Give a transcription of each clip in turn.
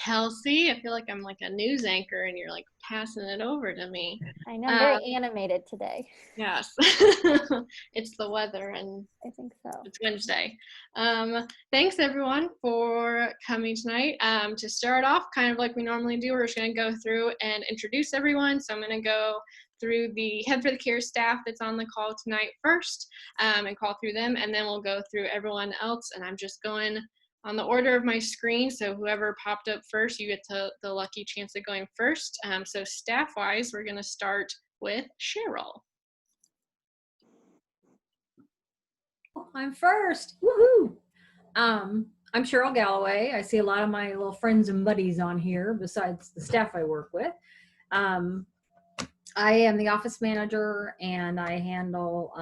Kelsey. I feel like I'm like a news anchor and you're like passing it over to me. I know, I'm very animated today. Yes. It's the weather and I think so. it's Wednesday. Thanks everyone for coming tonight. To start off, kind of like we normally do, we're just going to go through and introduce everyone. So I'm going to go through the Head for the Care staff that's on the call tonight first, and call through them, and then we'll go through everyone else. And I'm just going on the order of my screen, so whoever popped up first, you get the lucky chance of going first. So staff-wise, we're going to start with Cheryl. I'm first. Woohoo! I'm Cheryl Galloway. I see a lot of my little friends and buddies on here besides the staff I work with. I am the office manager, and I handle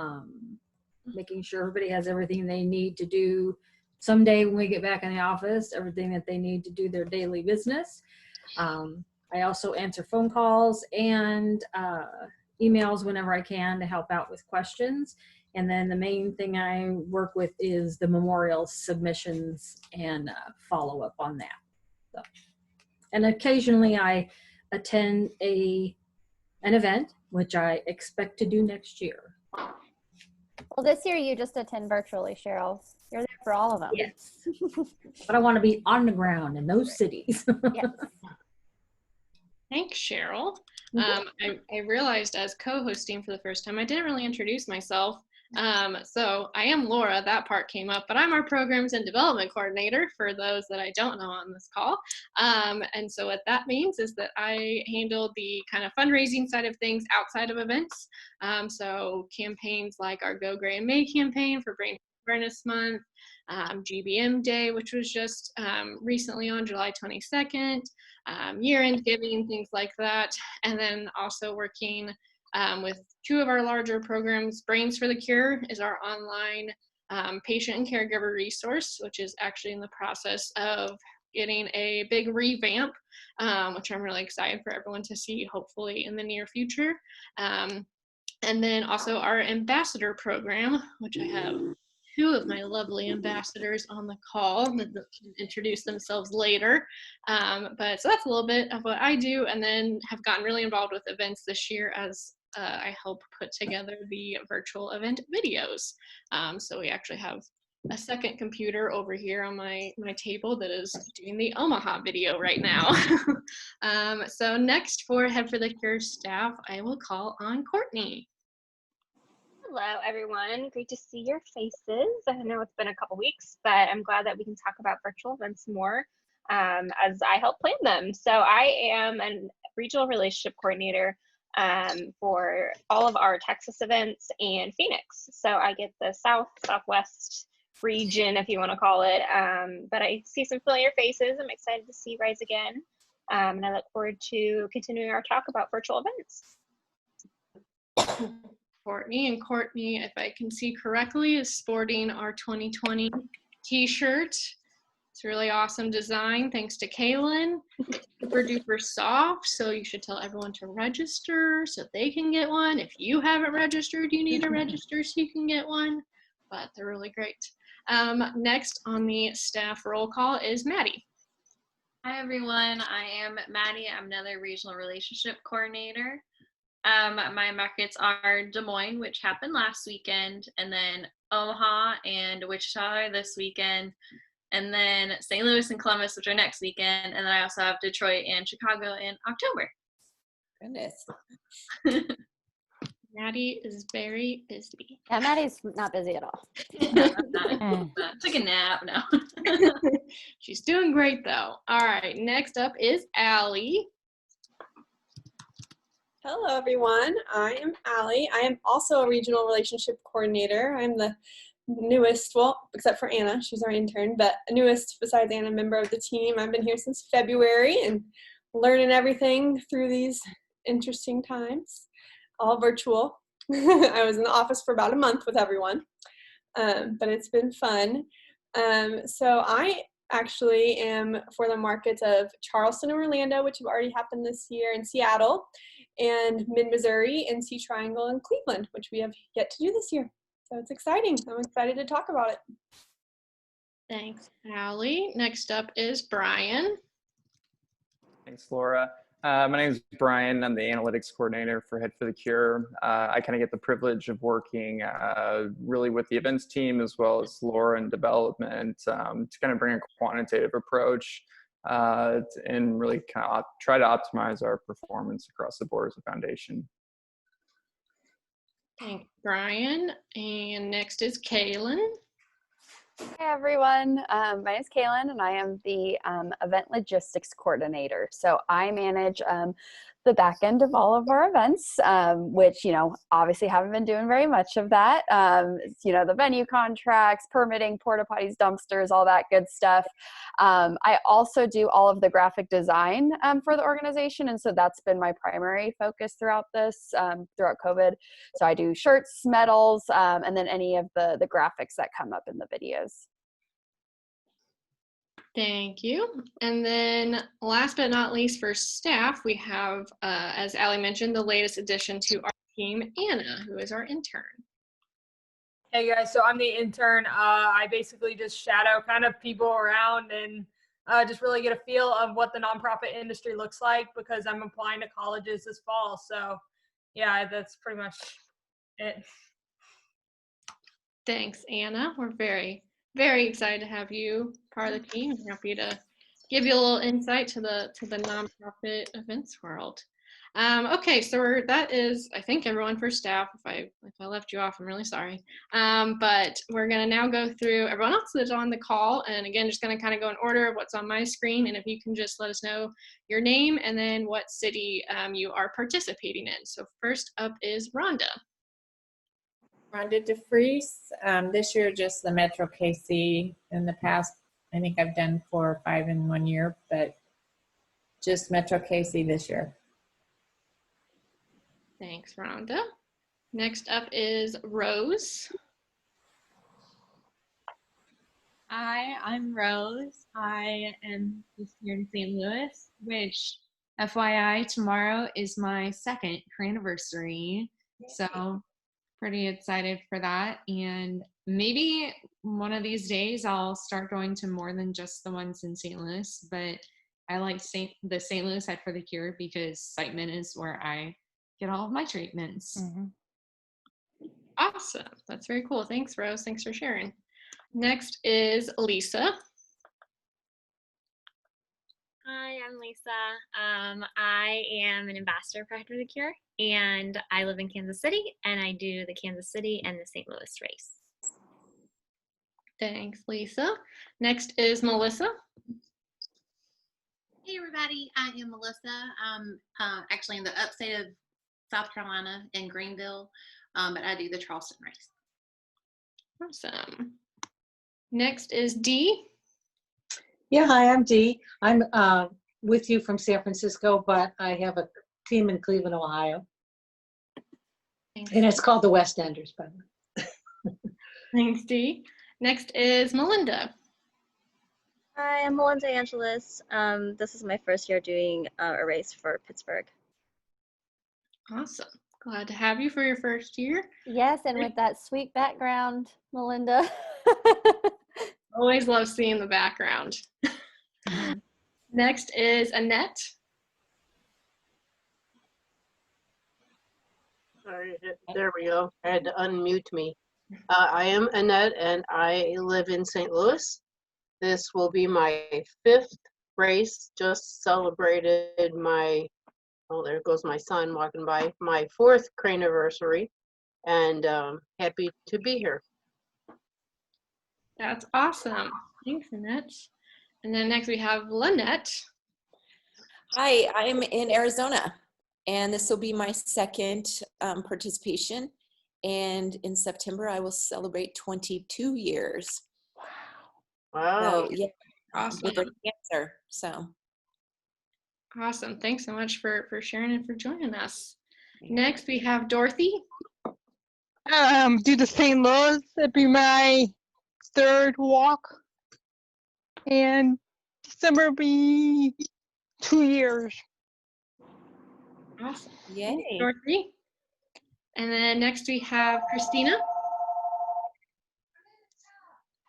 making sure everybody has everything they need to do someday when we get back in the office, everything that they need to do their daily business. I also answer phone calls and emails whenever I can to help out with questions. And then the main thing I work with is the memorial submissions and follow up on that. So, and occasionally I attend an event, which I expect to do next year. Well, this year you just attend virtually, Cheryl. You're there for all of them. Yes. But I want to be on the ground in those cities. Yes. Thanks, Cheryl. I realized as co-hosting for the first time, I didn't really introduce myself. So I am Laura, that part came up, but I'm our programs and development coordinator for those that I don't know on this call. And so what that means is that I handle the kind of fundraising side of things outside of events. So campaigns like our Go Gray in May campaign for Brain Awareness Month, GBM Day, which was just recently on July 22nd, year-end giving, things like that. And then also working with two of our larger programs. Brains for the Cure is our online patient and caregiver resource, which is actually in the process of getting a big revamp, which I'm really excited for everyone to see, hopefully in the near future. And then also our ambassador program, which I have two of my lovely ambassadors on the call that can introduce themselves later. But so that's a little bit of what I do, and then have gotten really involved with events this year as I help put together the virtual event videos. So we actually have a second computer over here on my table that is doing the Omaha video right now. So next for Head for the Cure staff, I will call on Courtney. Hello, everyone. Great to see your faces. I know it's been a couple weeks, but I'm glad that we can talk about virtual events more as I help plan them. So I am a regional relationship coordinator for all of our Texas events and Phoenix. So I get the Southwest region, if you want to call it. But I see some familiar faces. I'm excited to see Rise Again. And I look forward to continuing our talk about virtual events. Courtney, if I can see correctly, is sporting our 2020 t-shirt. It's a really awesome design, thanks to Kaylin. It's super duper soft, so you should tell everyone to register so they can get one. If you haven't registered, you need to register so you can get one, but they're really great. Next on the staff roll call is Maddie. Hi everyone, I am Maddie. I'm another regional relationship coordinator. My markets are Des Moines, which happened last weekend, and then Omaha and Wichita this weekend, and then St. Louis and Columbus, which are next weekend, and then I also have Detroit and Chicago in October. Goodness. Maddie is very busy. Yeah, Maddie's not busy at all. Took a nap now. She's doing great though. All right, next up is Allie. Hello, everyone. I am Allie. I am also a regional relationship coordinator. I'm the newest, well, except for Anna, she's our intern, but newest besides Anna member of the team. I've been here since February and learning everything through these interesting times, all virtual. I was in the office for about a month with everyone, but it's been fun. So I actually am for the markets of Charleston and Orlando, which have already happened this year, in Seattle, and Mid-Missouri, NC Triangle, and Cleveland, which we have yet to do this year. So it's exciting. I'm excited to talk about it. Thanks, Allie. Next up is Brian. Thanks, Laura. My name is Brian. I'm the analytics coordinator for Head for the Cure. I kind of get the privilege of working really with the events team as well as Laura in development to kind of bring a quantitative approach and really kind of try to optimize our performance across the board as a foundation. Thanks, Brian. And next is Kaylin. Hey everyone, my name is Kaylin and I am the event logistics coordinator. So I manage the back end of all of our events, which, obviously haven't been doing very much of that. The venue contracts, permitting, porta potties, dumpsters, all that good stuff. I also do all of the graphic design for the organization. And so that's been my primary focus throughout this, throughout COVID. So I do shirts, medals, and then any of the graphics that come up in the videos. Thank you. And then last but not least for staff, we have, as Allie mentioned, the latest addition to our team, Anna, who is our intern. Hey guys, so I'm the intern. I basically just shadow kind of people around and just really get a feel of what the nonprofit industry looks like because I'm applying to colleges this fall. So yeah, that's pretty much it. Thanks, Anna. We're very, very excited to have you part of the team and happy to give you a little insight to the nonprofit events world. Okay, so that is, I think, everyone for staff. If I left you off, I'm really sorry. But we're gonna now go through everyone else that's on the call, and again, just gonna kind of go in order of what's on my screen, and if you can just let us know your name and then what city you are participating in. So first up is Rhonda. Rhonda DeFries. This year, just the Metro KC. In the past, I think I've done 4 or 5 in 1 year, but just Metro KC this year. Thanks, Rhonda. Next up is Rose. Hi, I'm Rose. I am just here in St. Louis, which, FYI, tomorrow is my 2nd career anniversary. So pretty excited for that. And maybe one of these days I'll start going to more than just the ones in St. Louis, but I like the St. Louis Head for the Cure because Siteman is where I get all of my treatments. Mm-hmm. Awesome. That's very cool. Thanks, Rose. Thanks for sharing. Next is Lisa. Hi, I'm Lisa. I am an ambassador for Head for the Cure, and I live in Kansas City, and I do the Kansas City and the St. Louis race. Thanks, Lisa. Next is Melissa. Hey everybody, I am Melissa. I'm actually in the upstate of South Carolina in Greenville, but I do the Charleston race. Awesome. Next is Dee. Yeah, hi, I'm Dee. I'm with you from San Francisco, but I have a team in Cleveland, Ohio. Thanks. And it's called the West Enders, by the way. Thanks, Dee. Next is Melinda. Hi, I'm Melinda Angelis. This is my first year doing a race for Pittsburgh. Awesome. Glad to have you for your first year. Yes, and with that sweet background, Melinda. Always love seeing the background. Next is Annette. Sorry, there we go. I had to unmute me. I am Annette, and I live in St. Louis. This will be my 5th race. Just celebrated my, oh, there goes my son walking by, my 4th crane anniversary, and happy to be here. That's awesome. Thanks, Annette. And then next we have Lynette. Hi, I'm in Arizona, and this will be my 2nd participation. And in September, I will celebrate 22 years. Wow. So, yeah, Awesome. with breast cancer. So Awesome. Thanks so much for sharing and for joining us. Next, we have Dorothy. Do the St. Louis. It'd be my 3rd walk. And December will be 2 years. Awesome. Yay. Thanks, Dorothy. And then next we have Christina.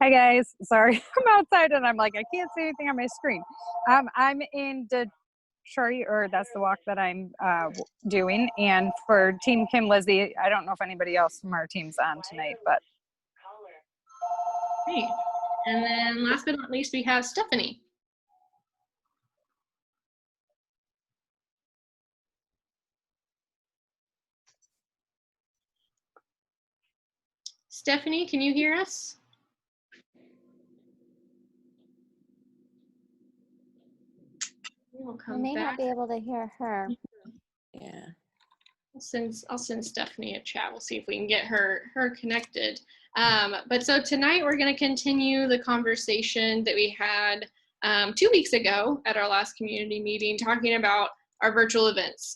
Hi guys, sorry, I'm outside and I'm like, I can't see anything on my screen. I'm in or that's the walk that I'm doing. And for Team Kim Lizzie, I don't know if anybody else from our team's on tonight, but. Great. And then last but not least, we have Stephanie. Stephanie, can you hear us? We'll I may not be able to hear her. Yeah. I'll send Stephanie a chat. We'll see if we can get her connected. But so tonight we're going to continue the conversation that we had 2 weeks ago at our last community meeting, talking about our virtual events.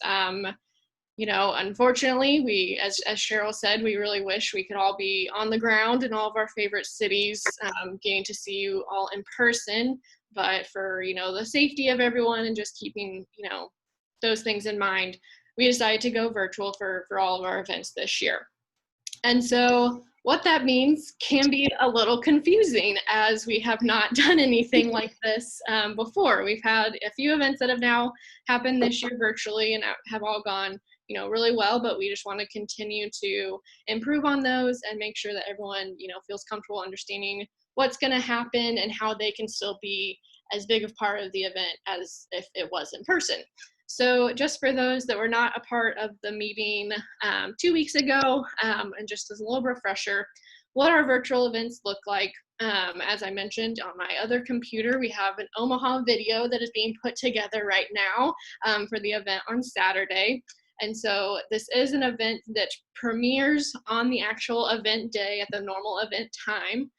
You know, unfortunately, we, as Cheryl said, we really wish we could all be on the ground in all of our favorite cities, getting to see you all in person. But for, you know, the safety of everyone and just keeping, you know, those things in mind, we decided to go virtual for all of our events this year. And so what that means can be a little confusing, as we have not done anything like this before. We've had a few events that have now happened this year virtually and have all gone, you know, really well, but we just want to continue to improve on those and make sure that everyone, you know, feels comfortable understanding what's going to happen and how they can still be as big of part of the event as if it was in person. So just for those that were not a part of the meeting 2 weeks ago, and just as a little refresher, what our virtual events look like. As I mentioned, on my other computer, we have an Omaha video that is being put together right now for the event on Saturday. And so this is an event that premieres on the actual event day at the normal event time,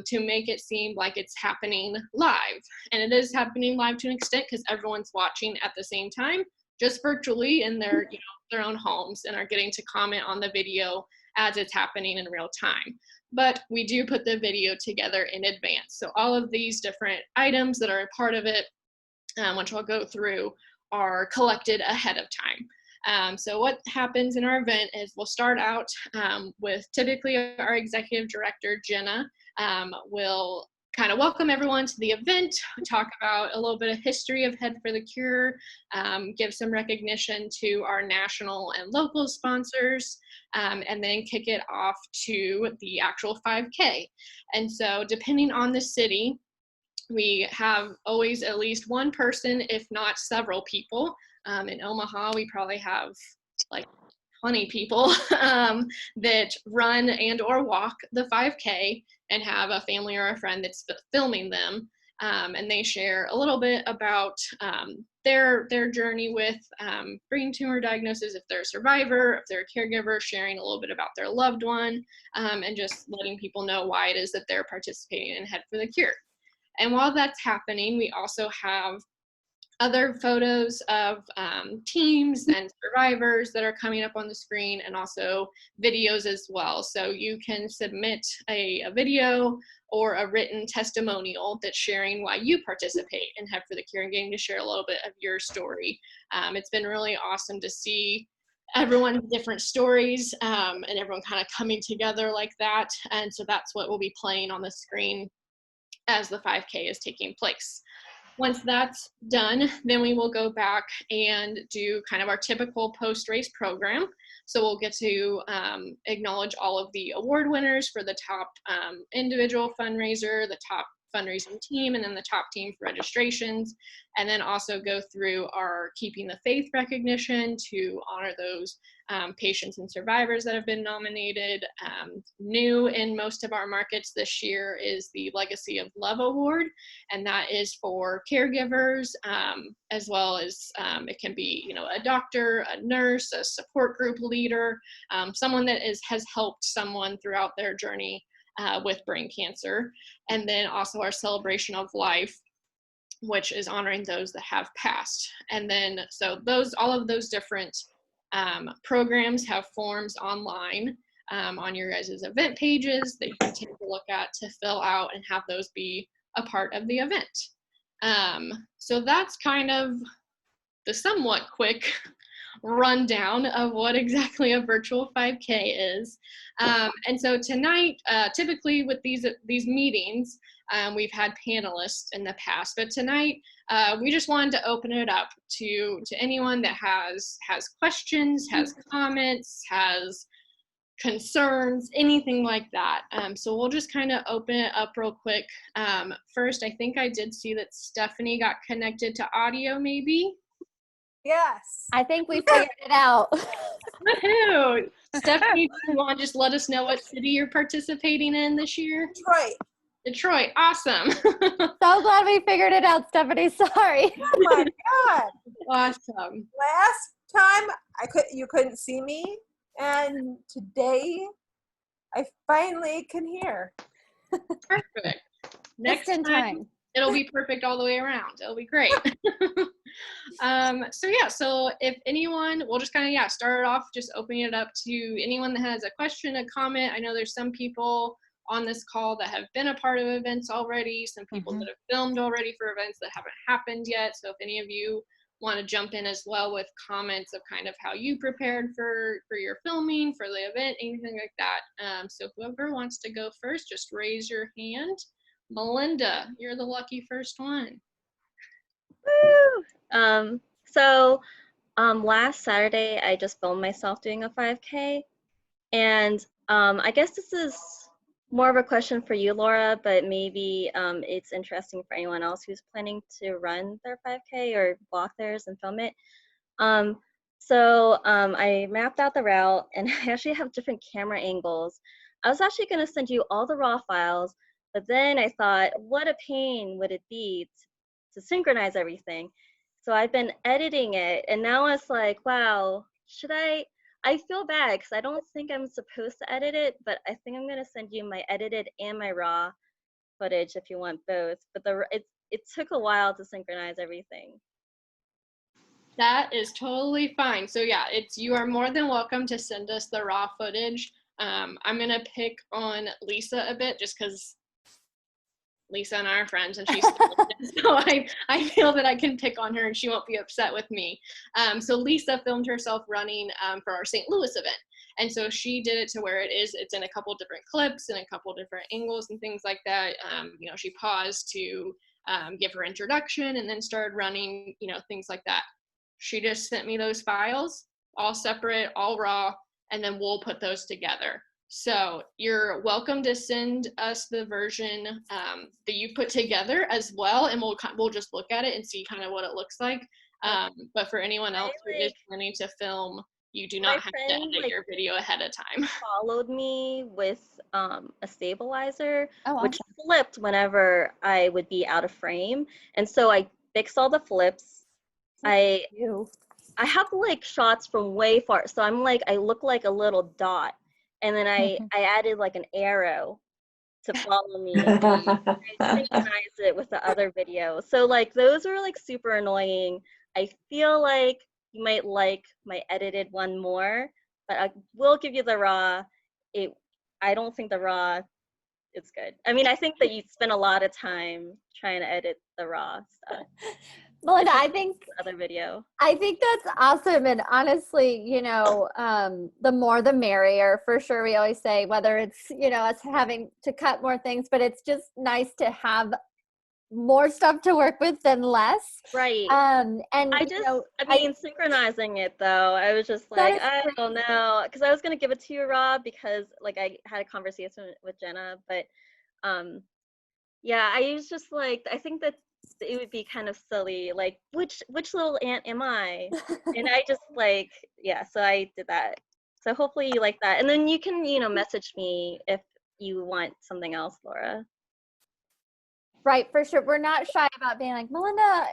to make it seem like it's happening live. And it is happening live to an extent because everyone's watching at the same time, just virtually in their, you know, their own homes, and are getting to comment on the video as it's happening in real time. But we do put the video together in advance. So all of these different items that are a part of it, which I'll go through, are collected ahead of time. So what happens in our event is we'll start out with typically our executive director, Jenna, will kind of welcome everyone to the event, talk about a little bit of history of Head for the Cure, give some recognition to our national and local sponsors, and then kick it off to the actual 5K. And so depending on the city, we have always at least one person, if not several people. In Omaha, we probably have like 20 people that run and or walk the 5K and have a family or a friend that's filming them. And they share a little bit about their journey with brain tumor diagnosis, if they're a survivor, if they're a caregiver, sharing a little bit about their loved one, and just letting people know why it is that they're participating in Head for the Cure. And while that's happening, we also have other photos of teams and survivors that are coming up on the screen, and also videos as well. So you can submit a video or a written testimonial that's sharing why you participate in Head for the Cure and getting to share a little bit of your story. It's been really awesome to see everyone's different stories and everyone kind of coming together like that. And so that's what will be playing on the screen as the 5K is taking place. Once that's done, then we will go back and do kind of our typical post-race program. So we'll get to acknowledge all of the award winners for the top individual fundraiser, the top fundraising team, and then the top team for registrations, and then also go through our Keeping the Faith recognition to honor those patients and survivors that have been nominated. New in most of our markets this year is the Legacy of Love Award, and that is for caregivers, as well as it can be, you know, a doctor, a nurse, a support group leader, someone that has helped someone throughout their journey with brain cancer. And then also our Celebration of Life, which is honoring those that have passed. And then so all of those different programs have forms online on your guys' event pages that you can take a look at to fill out and have those be a part of the event. So that's kind of the somewhat quick rundown of what exactly a virtual 5K is. And so tonight, typically with these meetings, we've had panelists in the past, but tonight we just wanted to open it up to anyone that has questions, has comments, has concerns, anything like that. So we'll just kind of open it up real quick. First, I think I did see that Stephanie got connected to audio, maybe. Yes. I think we figured it out. Woohoo! Stephanie, do you want to just let us know what city you're participating in this year? Detroit. Detroit, awesome. So glad we figured it out, Stephanie. Sorry. Oh my God. Awesome. Last time you couldn't see me, and today I finally can hear. Perfect. Next time, it'll be perfect all the way around. It'll be great. So if anyone, we'll just kind of, start it off, just opening it up to anyone that has a question, a comment. I know there's some people on this call that have been a part of events already, some people that have filmed already for events that haven't happened yet. So if any of you want to jump in as well with comments of kind of how you prepared for your filming, for the event, anything like that. So whoever wants to go first, just raise your hand. Melinda, you're the lucky first one. Woo! Last Saturday, I just filmed myself doing a 5K. And I guess this is more of a question for you, Laura, but maybe it's interesting for anyone else who's planning to run their 5K or block theirs and film it. I mapped out the route, and I actually have different camera angles. I was actually going to send you all the raw files, but then I thought, what a pain would it be to synchronize everything. So I've been editing it, and now it's like, wow, I feel bad because I don't think I'm supposed to edit it, but I think I'm going to send you my edited and my raw footage if you want both. But it took a while to synchronize everything. That is totally fine. So yeah, you are more than welcome to send us the raw footage. I'm going to pick on Lisa a bit just because Lisa and I are friends, and she's so I feel that I can pick on her and she won't be upset with me. So Lisa filmed herself running for our St. Louis event. And so she did it to where it's in a couple different clips and a couple different angles and things like that. She paused to give her introduction and then started running, things like that. She just sent me those files, all separate, all raw, and then we'll put those together. So you're welcome to send us the version that you put together as well, and we'll just look at it and see kind of what it looks like. But for anyone else who is planning to film, you do not have to edit your video ahead of time. Followed me with a stabilizer, which flipped whenever I would be out of frame, and so I fixed all the flips. I have like shots from way far, so I look like a little dot. And then I added like an arrow to follow me. I synchronized it with the other video. So like those were like super annoying. I feel like you might like my edited one more, but I will give you the raw. I don't think the raw is good. I mean, I think that you spend a lot of time trying to edit the raw stuff. Melinda, I think other video. I think that's awesome, and honestly, the more the merrier. For sure, we always say whether it's us having to cut more things, but it's just nice to have more stuff to work with than less. Right. And synchronizing it though, I was just like, I don't know, because I was gonna give it to you, Rob, because like I had a conversation with Jenna, but I was just like, I think that it would be kind of silly, like which little ant am I? And I just so I did that. So hopefully you like that, and then you can message me if you want something else, Laura. Right, for sure. We're not shy about being like, Melinda,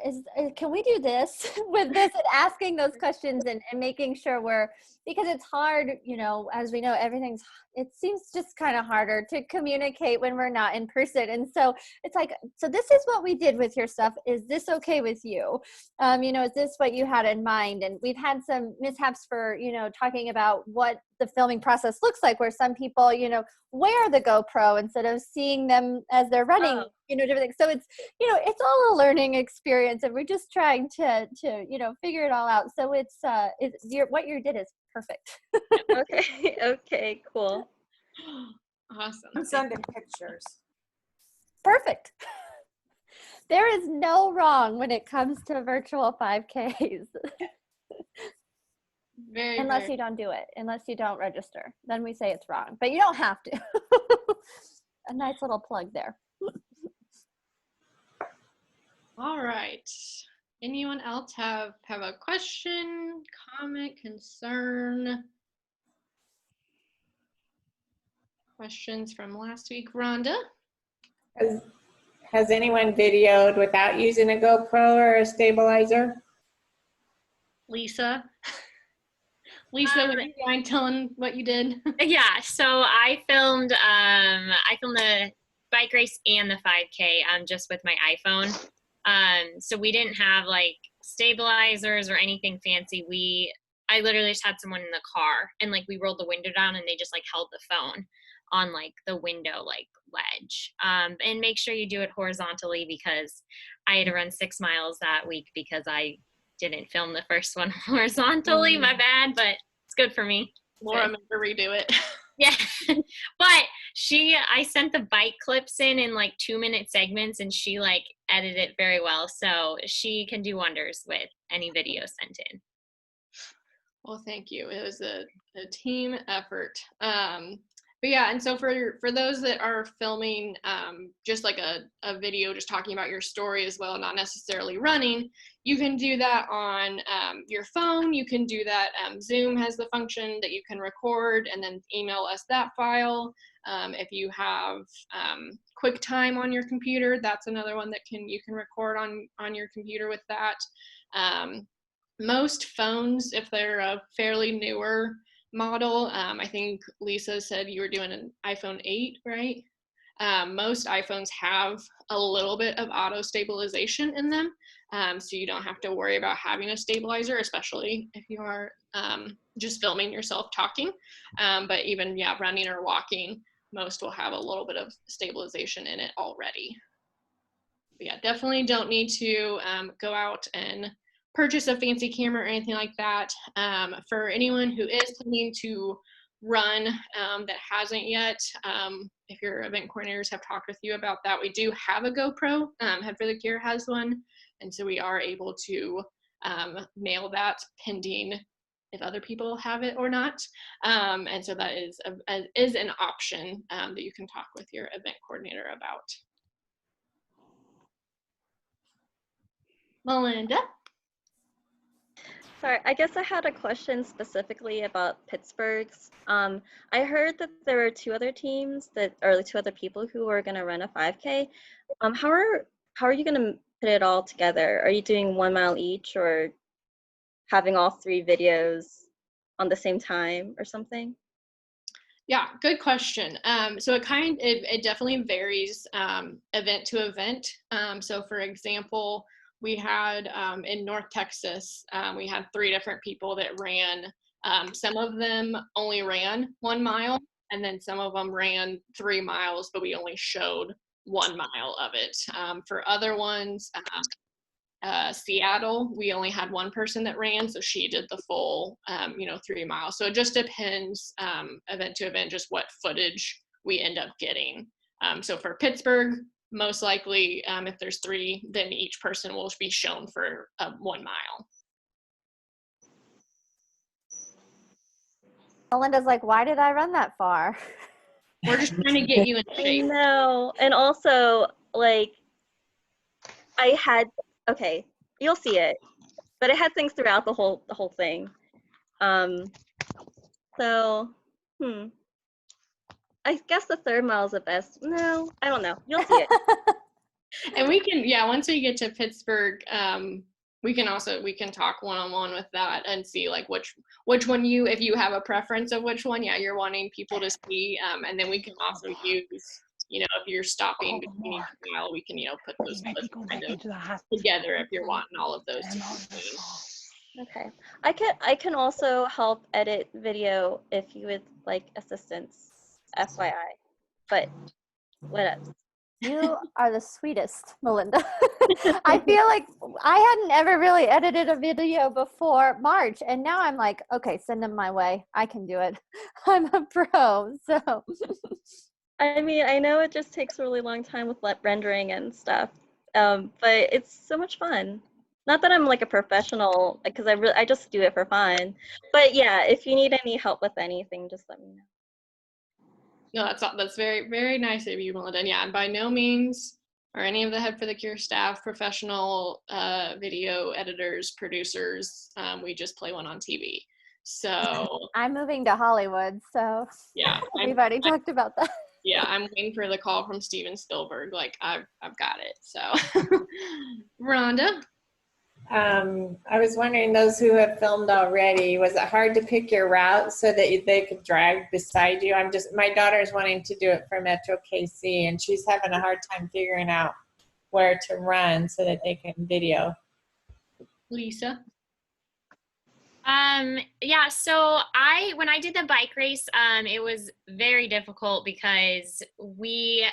can we do this with this, and asking those questions and making sure because it's hard, as we know, it seems just kind of harder to communicate when we're not in person. And so it's like, so this is what we did with your stuff. Is this okay with you? Is this what you had in mind? And we've had some mishaps for, talking about what the filming process looks like, where some people, wear the GoPro instead of seeing them as they're running, different things. So it's, it's all a learning experience, and we're just trying to figure it all out. So what you did is perfect. Okay, cool. Awesome. I'm sending pictures. Perfect. There is no wrong when it comes to virtual 5Ks. Unless you don't do it, unless you don't register, then we say it's wrong, but you don't have to. A nice little plug there. All right. Anyone else have a question, comment, concern? Questions from last week, Rhonda? Has anyone videoed without using a GoPro or a stabilizer? Lisa? Lisa, would you mind telling what you did? Yeah, so I filmed the bike race and the 5K just with my iPhone. So we didn't have like stabilizers or anything fancy. I literally just had someone in the car, and like we rolled the window down and they just like held the phone on like the window like ledge. And make sure you do it horizontally, because I had to run 6 miles that week because I didn't film the first one horizontally. My bad, but it's good for me. Laura meant to redo it. Yeah, but I sent the bike clips in like 2-minute segments, and she like edited it very well. So she can do wonders with any video sent in. Well, thank you. It was a team effort. But yeah, and so for those that are filming just like a video just talking about your story as well, not necessarily running, you can do that on your phone. You can do that. Zoom has the function that you can record and then email us that file. If you have QuickTime on your computer, that's another one that you can record on your computer with that. Most phones, if they're a fairly newer model, I think Lisa said you were doing an iPhone 8, right? Most iPhones have a little bit of auto stabilization in them, so you don't have to worry about having a stabilizer, especially if you are just filming yourself talking. But even running or walking, most will have a little bit of stabilization in it already. But yeah, definitely don't need to go out and purchase a fancy camera or anything like that. For anyone who is planning to run that hasn't yet, if your event coordinators have talked with you about that, we do have a GoPro. Head for the Cure has one, and so we are able to mail that pending if other people have it or not. And so that is an option that you can talk with your event coordinator about. Melinda? Sorry, I guess I had a question specifically about Pittsburgh's. I heard that there were 2 other teams or 2 other people who were going to run a 5K. How are you going to put it all together? Are you doing 1 mile each, or having all 3 videos on the same time or something? Yeah, good question. So it definitely varies event to event. So for example, we had in North Texas, we had 3 different people that ran. Some of them only ran 1 mile, and then some of them ran 3 miles, but we only showed 1 mile of it. For other ones, Seattle, we only had 1 person that ran, so she did the full 3 miles. So it just depends event to event just what footage we end up getting. So for Pittsburgh, most likely if there's 3, then each person will be shown for 1 mile. Melinda's like, why did I run that far? We're just trying to get you in shape. I know. And also, like, okay, you'll see it, but it had things throughout the whole thing. So, I guess the 3rd mile is the best. No, I don't know. You'll see it. And we can, once we get to Pittsburgh, we can talk one-on-one with that and see like which one if you have a preference of which one, you're wanting people to see, and then we can also use, if you're stopping between each mile, we can, put those clips kind of together if you're wanting all of those to be seen. Okay. I can also help edit video if you would like assistance, FYI. But what else? You are the sweetest, Melinda. I feel like I hadn't ever really edited a video before March, and now I'm like, okay, send them my way. I can do it. I'm a pro, so. I mean, I know it just takes a really long time with rendering and stuff, But it's so much fun. Not that I'm like a professional, because I just do it for fun. But yeah, if you need any help with anything, just let me know. No, that's very, very nice of you, Melinda. And yeah, I'm by no means are any of the Head for the Cure staff professional video editors, producers. We just play one on TV. So I'm moving to Hollywood, so yeah, we've already talked about that. Yeah, I'm waiting for the call from Steven Spielberg. Like I've got it. So Rhonda. I was wondering, those who have filmed already, was it hard to pick your route so that they could drag beside you? My daughter's wanting to do it for Metro KC, and she's having a hard time figuring out where to run so that they can video. Lisa. Yeah, so when I did the bike race, it was very difficult because we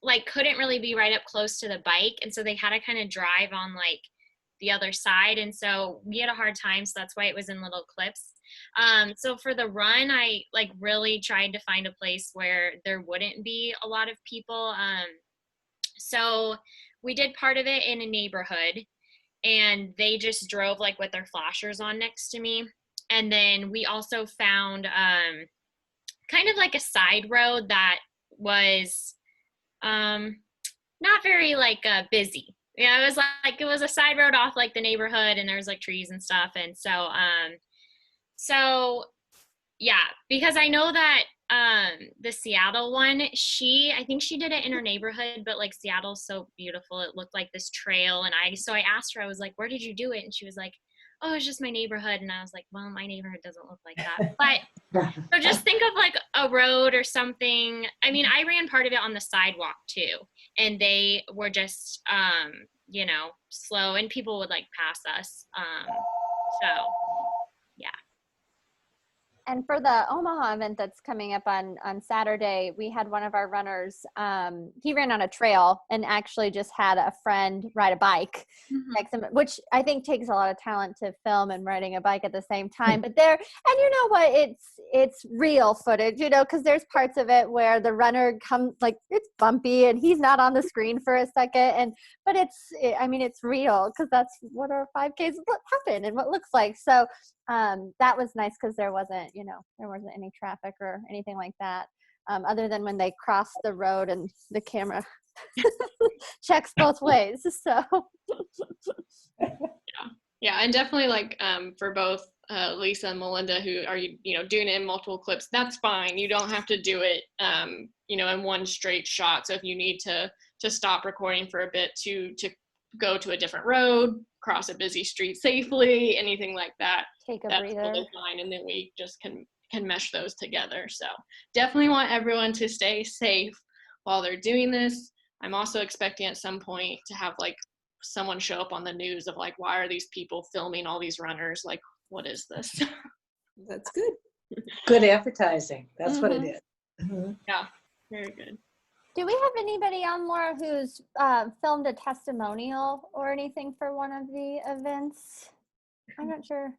like couldn't really be right up close to the bike, and so they had to kind of drive on like the other side, and so we had a hard time, so that's why it was in little clips. So for the run, I like really tried to find a place where there wouldn't be a lot of people. So we did part of it in a neighborhood, and they just drove like with their flashers on next to me. And then we also found kind of like a side road that was not very like busy. Yeah, it was a side road off like the neighborhood, and there was like trees and stuff. And so yeah, because I know that the Seattle one, I think she did it in her neighborhood, but like Seattle's so beautiful, it looked like this trail. And so I asked her, I was like, where did you do it? And she was like, oh, it's just my neighborhood. And I was like, well, my neighborhood doesn't look like that. But so just think of like a road or something. I mean, I ran part of it on the sidewalk too, and they were just slow, and people would like pass us. So yeah. And for the Omaha event that's coming up on Saturday, we had one of our runners, he ran on a trail and actually just had a friend ride a bike next to him, which I think takes a lot of talent to film and riding a bike at the same time. But and you know what, it's real footage, because there's parts of it where the runner comes, like it's bumpy and he's not on the screen for a second. But it's real, because that's what our 5Ks happen and what it looks like. So that was nice, because there wasn't any traffic or anything like that, other than when they crossed the road and the camera checks both ways. So yeah, and definitely like for both Lisa and Melinda, who are doing it in multiple clips, that's fine. You don't have to do it in one straight shot. So if you need to stop recording for a bit to go to a different road, cross a busy street safely, anything like that, that's totally fine. And then we just can mesh those together. So definitely want everyone to stay safe while they're doing this. I'm also expecting at some point to have like someone show up on the news of like, why are these people filming all these runners? Like, what is this? That's good. Good advertising. That's what it is. Mm-hmm. Yeah, very good. Do we have anybody on, Laura, who's filmed a testimonial or anything for one of the events? I'm not sure.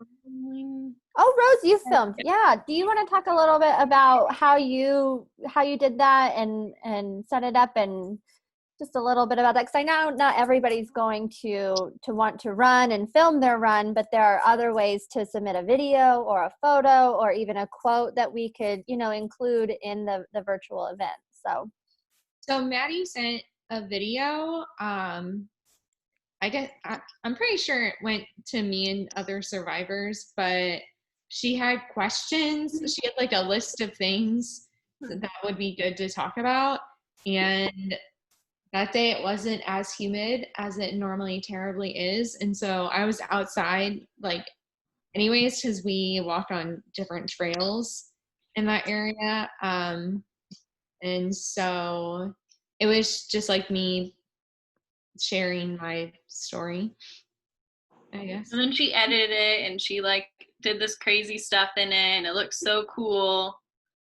Oh, Rose, you filmed. Yeah. Do you want to talk a little bit about how you did that and set it up, and just a little bit about that? Because I know not everybody's going to want to run and film their run, but there are other ways to submit a video or a photo or even a quote that we could, include in the virtual event. So Maddie sent a video. I guess I'm pretty sure it went to me and other survivors, but she had questions. She had like a list of things that would be good to talk about. And that day it wasn't as humid as it normally terribly is. And so I was outside like anyways, because we walked on different trails in that area. And so it was just like me sharing my story, I guess. And then she edited it, and she like did this crazy stuff in it, and it looks so cool.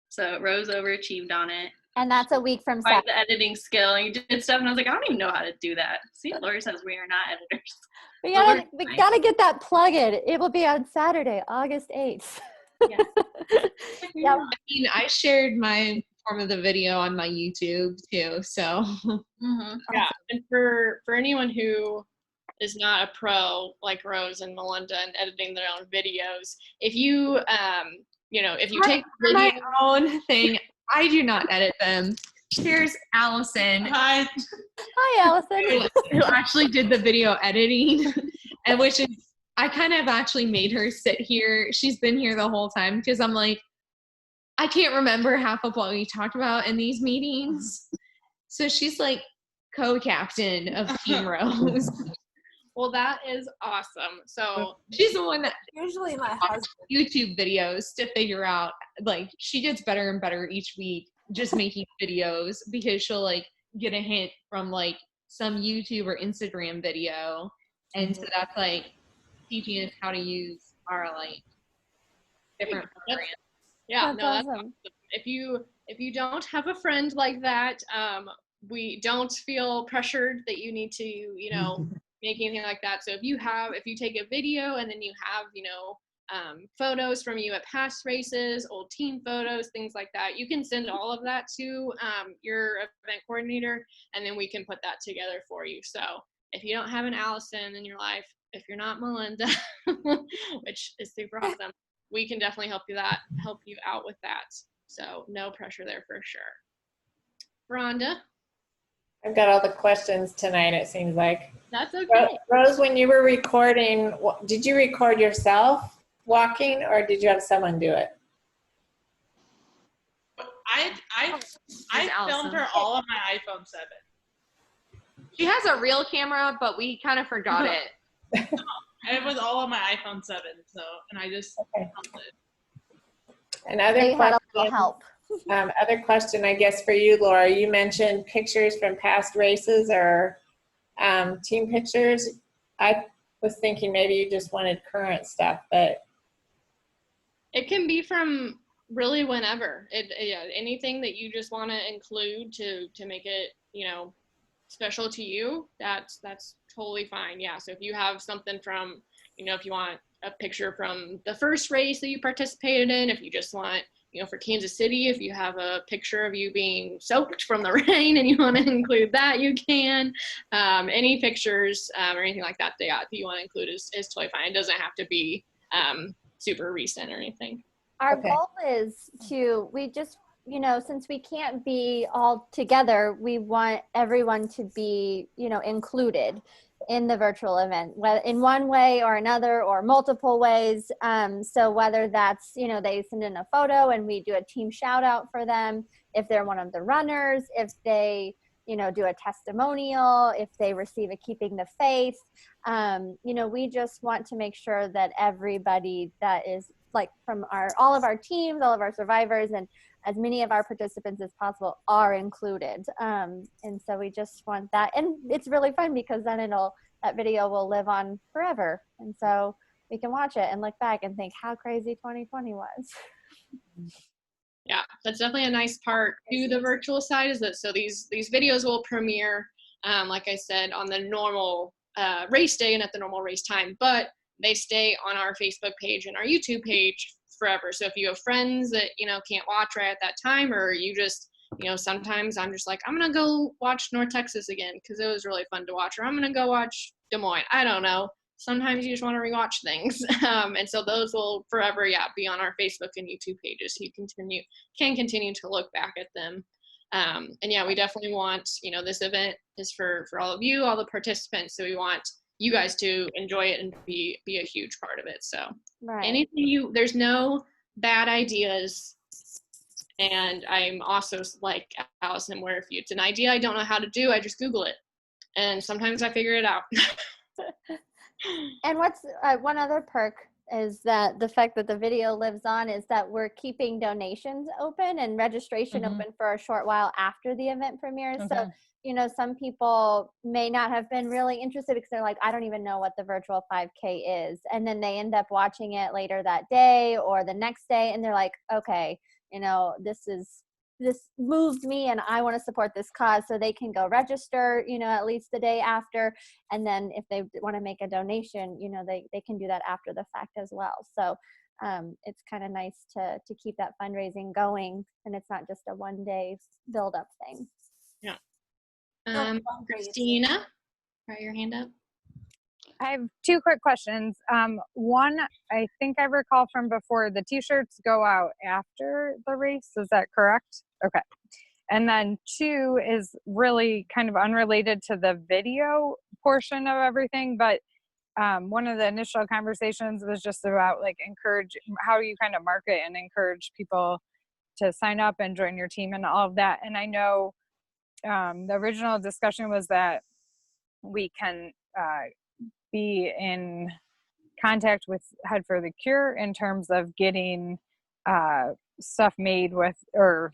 So Rose overachieved on it. And that's a week from Saturday. The editing skill, and you did stuff, and I was like, I don't even know how to do that. See, Laura says we are not editors. We gotta get that plug in. It will be on Saturday, August 8th. Yeah. I mean, I shared my form of the video on my YouTube too. So yeah, and for anyone who is not a pro like Rose and Melinda and editing their own videos, if you if you take my own thing, I do not edit them. Here's Allison. Hi, Allison. Who actually did the video editing, and which is, I kind of actually made her sit here. She's been here the whole time because I'm like, I can't remember half of what we talked about in these meetings. So she's like co-captain of Team Rose. Well, that is awesome. So she's the one that usually my husband YouTube videos to figure out, like, she gets better and better each week just making videos, because she'll like get a hint from like some YouTube or Instagram video, and so that's like teaching us how to use our like different programs. Yeah, That's that's awesome. If you don't have a friend like that, we don't feel pressured that you need to, make anything like that. So if you take a video and then you have, photos from you at past races, old team photos, things like that, you can send all of that to your event coordinator, and then we can put that together for you. So if you don't have an Allison in your life, if you're not Melinda, which is super awesome, we can definitely help you out with that. So no pressure there for sure. Rhonda? I've got all the questions tonight, it seems like. That's okay. Rose, when you were recording, did you record yourself walking, or did you have someone do it? I filmed her all on my iPhone 7. She has a real camera, but we kind of forgot it. It was all on my iPhone 7, and I just filmed it. And other other question, I guess, for you, Laura. You mentioned pictures from past races or team pictures. I was thinking maybe you just wanted current stuff, but it can be from really whenever. Anything that you just want to include to make it, special to you, that's totally fine. Yeah. So if you have something from, if you want a picture from the first race that you participated in, if you just want, for Kansas City, if you have a picture of you being soaked from the rain and you want to include that, you can. Any pictures or anything like that that you want to include is totally fine. It doesn't have to be super recent or anything. Our goal is since we can't be all together, we want everyone to be, included in the virtual event, whether in one way or another or multiple ways. So whether that's, they send in a photo and we do a team shout out for them, if they're one of the runners, if they, do a testimonial, if they receive a Keeping the Faith, we just want to make sure that everybody that is like from all of our teams, all of our survivors, and as many of our participants as possible are included. And so we just want that. And it's really fun because then that video will live on forever. And so we can watch it and look back and think how crazy 2020 was. Yeah, that's definitely a nice part to the virtual side, is that so these videos will premiere, like I said, on the normal race day and at the normal race time, but they stay on our Facebook page and our YouTube page forever. So if you have friends that, can't watch right at that time, or you just, sometimes I'm just like, I'm going to go watch North Texas again because it was really fun to watch, or I'm going to go watch Des Moines. I don't know. Sometimes you just want to rewatch things. And so those will forever, be on our Facebook and YouTube pages. So you can continue to look back at them. And we definitely want, this event is for all of you, all the participants. So we want you guys to enjoy it and be a huge part of it. So there's no bad ideas. And I'm also like Allison, where if it's an idea I don't know how to do, I just Google it. And sometimes I figure it out. And what's one other perk is that the fact that the video lives on is that we're keeping donations open and registration open for a short while after the event premieres. Okay. So, some people may not have been really interested because they're like, I don't even know what the virtual 5K is. And then they end up watching it later that day or the next day. And they're like, okay, this moved me and I want to support this cause. So they can go register, at least the day after. And then if they want to make a donation, they can do that after the fact as well. So it's kind of nice to keep that fundraising going, and it's not just a one-day build-up thing. Yeah. Christina, got your hand up. I have two quick questions. One, I think I recall from before, the t-shirts go out after the race. Is that correct? Okay. And then two is really kind of unrelated to the video portion of everything, but one of the initial conversations was just about like how you kind of market and encourage people to sign up and join your team and all of that. And I know the original discussion was that we can be in contact with Head for the Cure in terms of getting stuff made with or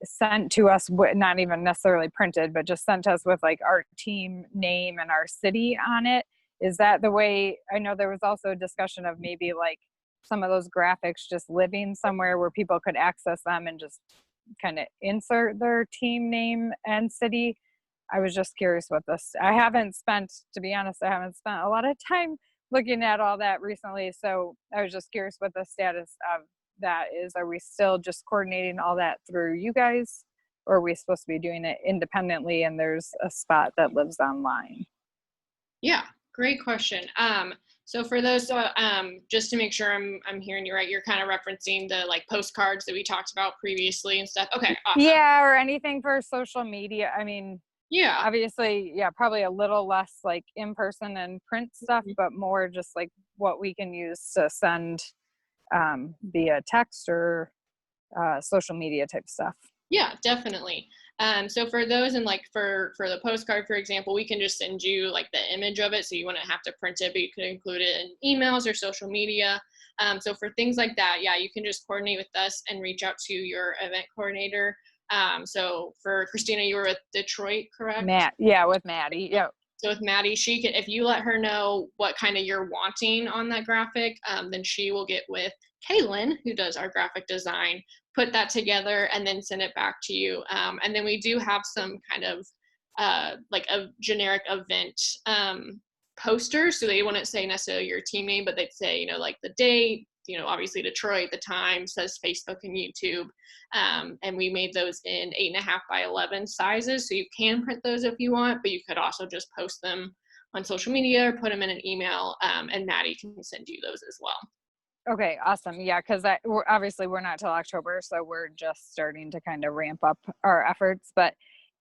sent to us, not even necessarily printed, but just sent to us with like our team name and our city on it. Is that the way? I know there was also a discussion of maybe like some of those graphics just living somewhere where people could access them and just kind of insert their team name and city. I was just curious what this, to be honest, I haven't spent a lot of time looking at all that recently. So I was just curious what the status of that is. Are we still just coordinating all that through you guys, or are we supposed to be doing it independently and there's a spot that lives online? Yeah, great question. So for those, just to make sure I'm hearing you right, you're kind of referencing the like postcards that we talked about previously and stuff. Okay, awesome. Yeah, or anything for social media. I mean, yeah, obviously, yeah, probably a little less like in-person and print stuff, but more just like what we can use to send via text or social media type stuff. Yeah, definitely. So for those and like for the postcard, for example, we can just send you like the image of it, so you wouldn't have to print it, but you could include it in emails or social media. So for things like that, yeah, you can just coordinate with us and reach out to your event coordinator. So for Christina, you were with Detroit, correct? With Maddie. Yeah. So with Maddie, she can, if you let her know what kind of you're wanting on that graphic, then she will get with Kaylin, who does our graphic design, put that together and then send it back to you. And then we do have some kind of like a generic event poster. So they wouldn't say necessarily your team name, but they'd say, like the date, obviously Detroit, the time, says Facebook and YouTube. And we made those in 8.5 by 11 sizes. So you can print those if you want, but you could also just post them on social media or put them in an email, and Maddie can send you those as well. Okay, awesome. Yeah, because we're not till October, so we're just starting to kind of ramp up our efforts.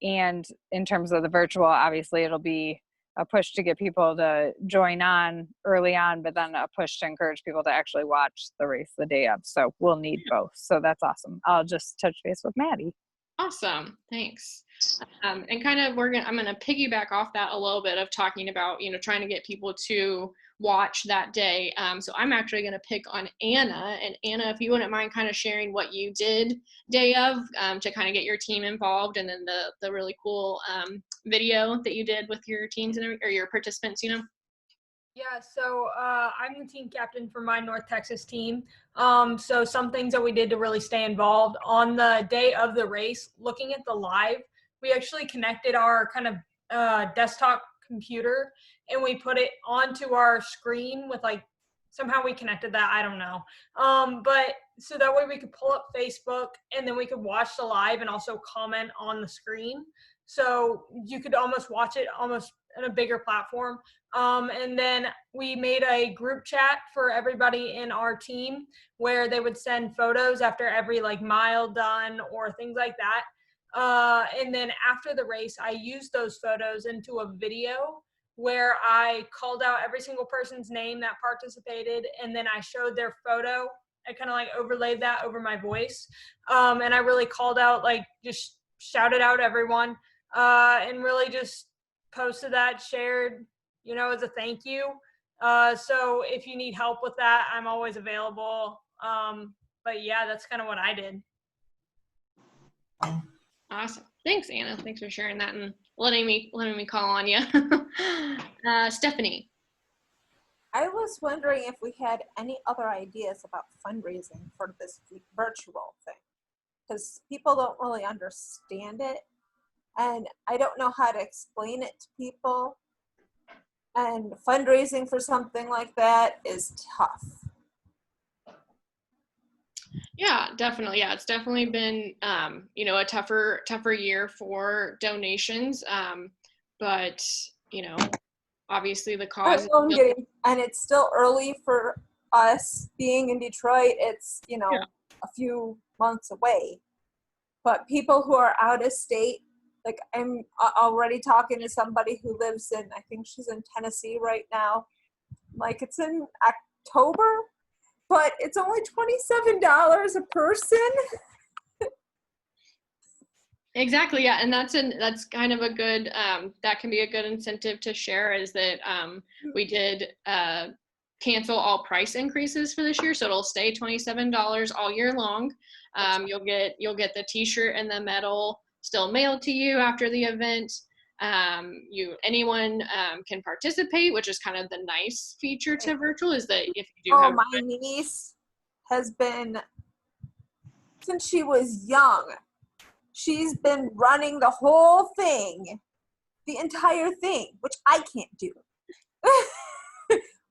And in terms of the virtual, obviously it'll be a push to get people to join on early on, but then a push to encourage people to actually watch the race the day of. So we'll need both. So that's awesome. I'll just touch base with Maddie. Awesome, thanks. And kind of I'm gonna piggyback off that a little bit of talking about trying to get people to watch that day. So I'm actually gonna pick on Anna, and Anna, if you wouldn't mind kind of sharing what you did day of to kind of get your team involved, and then the really cool video that you did with your teams or your participants. Yeah, so I'm the team captain for my North Texas team. So some things that we did to really stay involved on the day of the race, looking at the live, we actually connected our kind of desktop computer and we put it onto our screen with somehow we connected that. I don't know. But so that way we could pull up Facebook and then we could watch the live and also comment on the screen. So you could almost watch it almost on a bigger platform. And then we made a group chat for everybody in our team where they would send photos after every mile done or things like that. And then after the race, I used those photos into a video where I called out every single person's name that participated, and then I showed their photo. I kind of overlaid that over my voice. And I really called out, just shouted out everyone, and really just posted that, shared, as a thank you. So if you need help with that, I'm always available. But yeah, that's kind of what I did. Awesome. Thanks, Anna. Thanks for sharing that and letting me call on you. Stephanie. I was wondering if we had any other ideas about fundraising for this virtual thing, because people don't really understand it, and I don't know how to explain it to people. And fundraising for something like that is tough. Yeah, definitely. Yeah, it's definitely been, you know, a tougher year for donations. But, you know, obviously the cause is still, And it's still early for us being in Detroit. It's, you know, a few months away. But people who are out of state, like I'm already talking to somebody who lives in, I think she's in Tennessee right now. Like it's in October, but it's only $27 a person. Exactly, yeah, and that's kind of a good that can be a good incentive to share, is that we did cancel all price increases for this year, so it'll stay $27 all year long. You'll get the T-shirt and the medal still mailed to you after the event. Anyone can participate, which is kind of the nice feature to virtual, is that if you do have my niece has been, since she was young, she's been running the whole thing, the entire thing, which I can't do.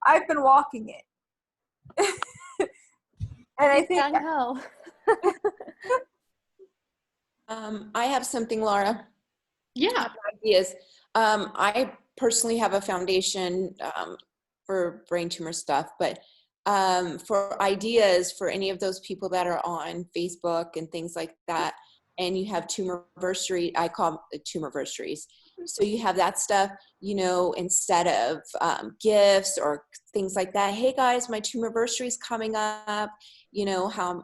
I've been walking it. And I think I have something, Laura. Yeah. Ideas. I personally have a foundation for brain tumor stuff, but for ideas for any of those people that are on Facebook and things like that, and you have tumorversary, I call it tumorversaries. So you have that stuff, you know, instead of gifts or things like that. Hey guys, my tumorversary is coming up. You know how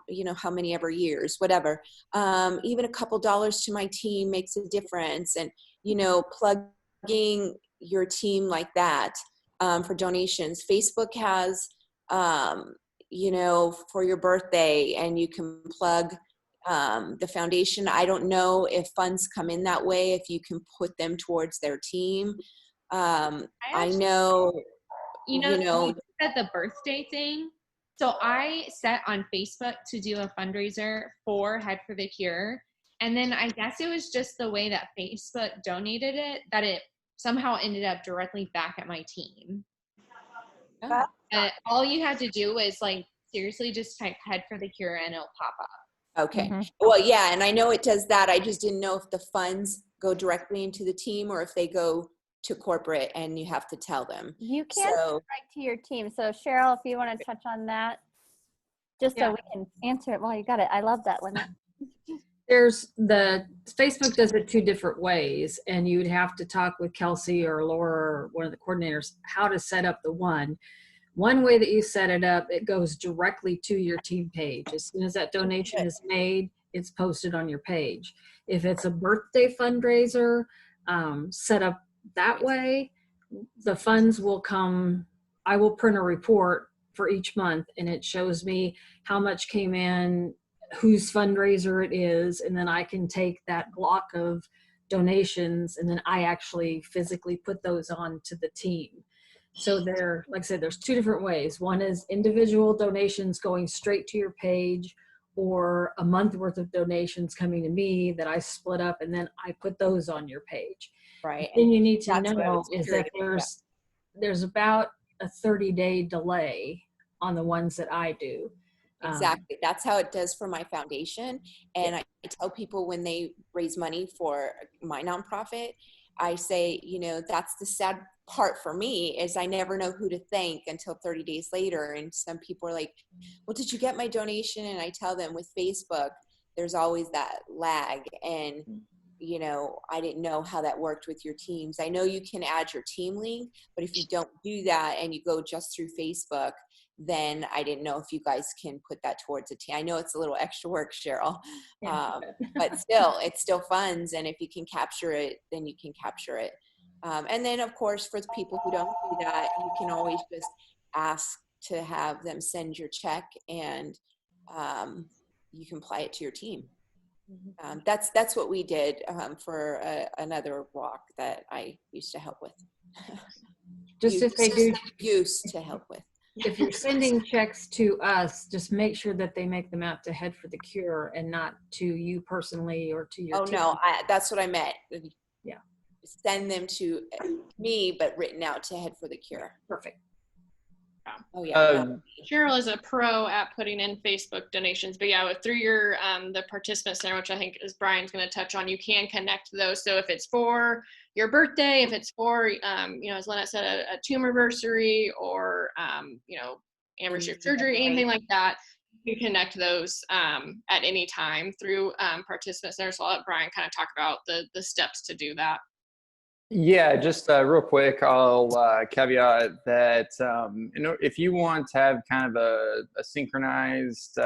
many ever years, whatever. Even a couple dollars to my team makes a difference, and you know, plugging your team like that for donations. Facebook has, you know, for your birthday, and you can plug the foundation. I don't know if funds come in that way, if you can put them towards their team. I know, you said the birthday thing. So I set on Facebook to do a fundraiser for Head for the Cure. And then I guess it was just the way that Facebook donated it that it somehow ended up directly back at my team. All you had to do was like seriously just type Head for the Cure and it'll pop up. Okay. Well, yeah, and I know it does that. I just didn't know if the funds go directly into the team or if they go to corporate and you have to tell them. You can send right to your team. So Cheryl, if you want to touch on that, just so we can answer it while you got it. I love that, Lynette. There's Facebook does it two different ways, and you would have to talk with Kelsey or Laura or one of the coordinators how to set up the one. One way that you set it up, it goes directly to your team page. As soon as that donation is made, it's posted on your page. If it's a birthday fundraiser, set up that way, the funds will come. I will print a report for each month, and it shows me how much came in, whose fundraiser it is, and then I can take that block of donations and then I actually physically put those on to the team. So there, like I said, there's two different ways. One is individual donations going straight to your page, or a month worth of donations coming to me that I split up and then I put those on your page. Right. The thing you need to know is that there's about a 30-day delay on the ones that I do. Exactly. That's how it does for my foundation. And I tell people when they raise money for my nonprofit, I say, you know, that's the sad part for me is I never know who to thank until 30 days later. And some people are like, well, did you get my donation? And I tell them with Facebook, there's always that lag. And, you know, I didn't know how that worked with your teams. I know you can add your team link, but if you don't do that and you go just through Facebook, then I didn't know if you guys can put that towards a team. I know it's a little extra work, Cheryl, but still, it's still funds. And if you can capture it, then you can capture it. And then, of course, for the people who don't do that, you can always just ask to have them send your check, and you can apply it to your team. That's what we did for another walk that I used to help with. Just if they do used to help with. If you're sending checks to us, just make sure that they make them out to Head for the Cure and not to you personally or to your team. No, that's what I meant. Yeah. Send them to me, but written out to Head for the Cure. Perfect. Oh yeah. Cheryl is a pro at putting in Facebook donations, but yeah, through your the participant center, which I think is Brian's going to touch on, you can connect those. So if it's for your birthday, if it's for as Lynette said, a tumorversary or anniversary of surgery, anything like that, you can connect those at any time through participant center. So I'll let Brian kind of talk about the steps to do that. Yeah, just real quick, I'll caveat that if you want to have kind of a synchronized